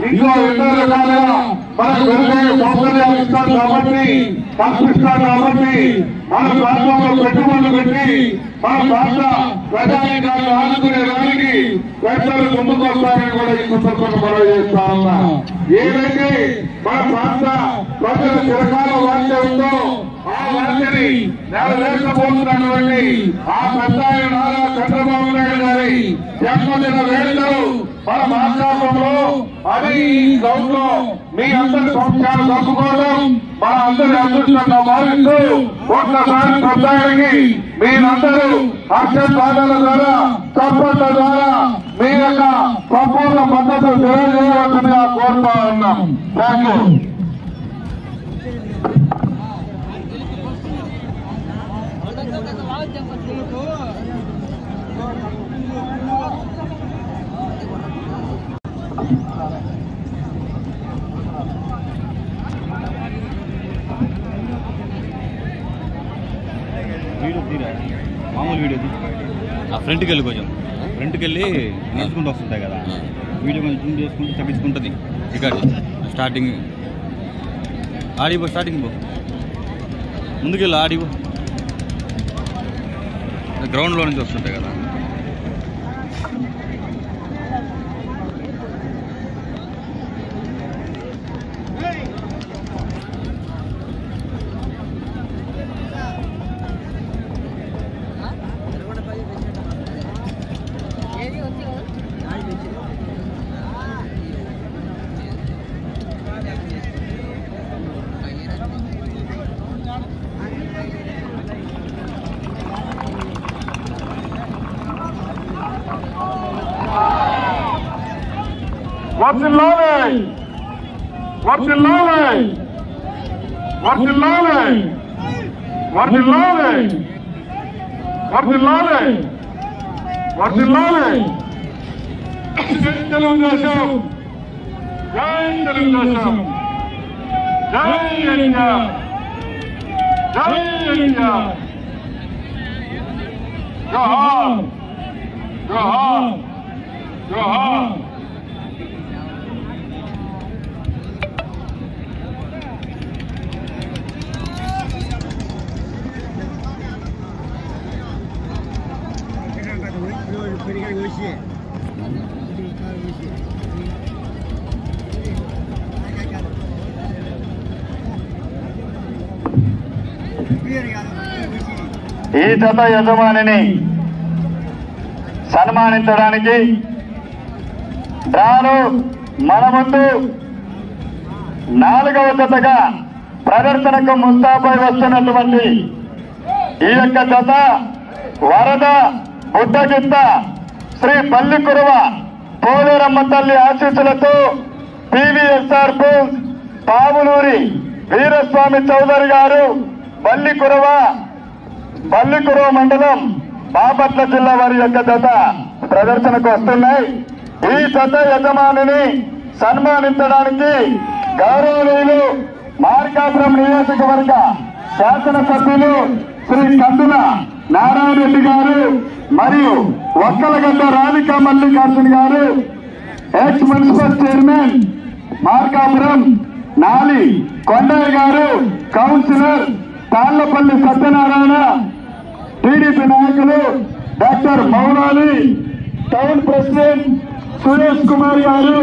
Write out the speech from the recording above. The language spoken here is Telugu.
ఇంకో ఎన్నో రకాలుగా మనకు వెలుగు సౌకర్యాలు ఇస్తారు కాబట్టి కల్పిస్తారు కాబట్టి మన ప్రాంతంలో పెట్టుబడులు పెట్టి మన ప్రాంత ప్రజానికాన్ని ఆదుకునే దానికి పెద్దలు ముందుకు వస్తారని కూడా ఈ సందర్భంగా మనవి చేస్తా ఉన్నా. ఏదైతే మన ప్రాంత ప్రజల చిరకాల వాంఛ ఉందో ఆ వాంఛని నెరవేర్చబోతున్నటువంటి ఆ పెద్ద నారా చంద్రబాబు నాయుడు గారి జన్మదిన వేడుకలు మన మార్కాపురంలో అది ఈ గ్రౌండ్ లో మీ అందరి సంవత్సరాలు జరుపుకోవడం మన అందరి అదృష్టంగా భావిస్తూ ఒక్కసారి పెద్దానికి మీరందరూ హర్షాల ద్వారా చప్పట్ల ద్వారా మీ యొక్క సంపూర్ణ మద్దతు తెలియజేయవలసిందిగా కోరుతా ఉన్నాం. Thank you. మామూలు వీడియో ఆ ఫ్రంట్కి వెళ్ళి కొంచెం ఫ్రంట్కి వెళ్ళి నడుచుకుంటూ వస్తుంటాయి కదా, వీడియో కొంచెం జూమ్ చేసుకుంటూ తగ్గించుకుంటుంది. రికార్డు స్టార్టింగ్ ఆడిపో, స్టార్టింగ్ పో, ముందుకెళ్ళి ఆడిపో, గ్రౌండ్లో నుంచి వస్తుంటాయి కదా. వర్ధిల్లాలి, వర్ధిల్లాలి, వర్ధిల్లాలి, వర్ధిల్లాలి, వర్ధిల్లాలి, వర్ధిల్లాలి. జై తెలుగుదేశం, జై తెలుగుదేశం, జై ఇండియా, జై ఇండియా. జోహార్, జోహార్, జోహార్. ఈ జత యజమానిని సన్మానించడానికి డ్రాను మన ముందు 4వ జతగా ప్రదర్శనకు ముస్తాపై వస్తున్నటువంటి ఈ యొక్క జత వరద బుడ్డగిత్త శ్రీ పల్లికురవ పోలేరమ్మ తల్లి ఆశీస్సులతో పివిఎస్ఆర్ బోస్ పావులూరి వీరస్వామి చౌదరి గారు పల్లికురవ మండలం బాపట్ల జిల్లా వారి యొక్క జత ప్రదర్శనకు వస్తున్నాయి. ఈ జత యజమానిని సన్మానించడానికి గౌరవనీయులు మార్కాపురం నియోజకవర్గ శాసనసభ్యులు శ్రీ కందుల నారాయణ రెడ్డి గారు మరియు ఒక్కలగడ్డ రాధికా మల్లికార్జున గారు, ఎక్స్ మున్సిపల్ చైర్మన్ మార్కాపురం నాలి కొండయ్య గారు, కౌన్సిలర్ తాళ్లపల్లి సత్యనారాయణ, టీడీపీ నాయకులు doctor Moula Ali, town president Suresh Kumar గారు,